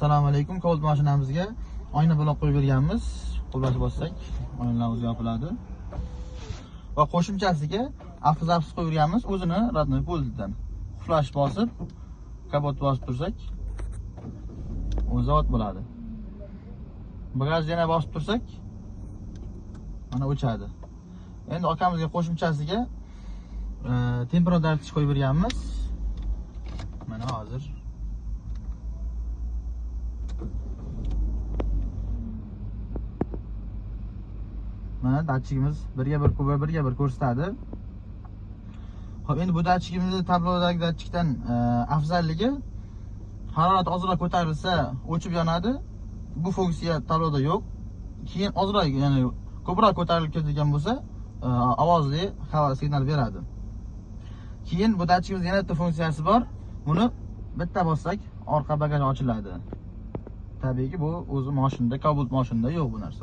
Assalomu alaykum. Cobalt mashinamizga oyna blok qo'yib berganmiz. Qo'lbosh bossak, oynalarimiz yopiladi. Va qo'shimchasiga afzalsiz qo'yib berganmiz. O'zini radnoy pultidan flash bosib, kabot bosib tursak, o'zi ot bo'ladi. Bagaj yana bosib tursak, mana o'chadi. Endi akamizga qo'shimchasiga temperaturani qo'yib berganmiz. Mana hozir mana datchigimiz birga bir ko'rsatadi. Xo'p, endi bu datchigimizni tablodagi datchikdan afzalligi harorat ozroq ko'tarilsa o'chib yonadi. Bu funksiya tabloda yo'q. Keyin ozroq, ya'ni ko'proq ko'tarilib ketgan bo'lsa, ovozli havo signal beradi. Keyin bu datchigimizning yana bitta funksiyasi bor. Buni bitta bossak, orqa bagaj ochiladi. Tabiiyki bu o'zi mashinada, Cobalt mashinada yo'q bu narsa.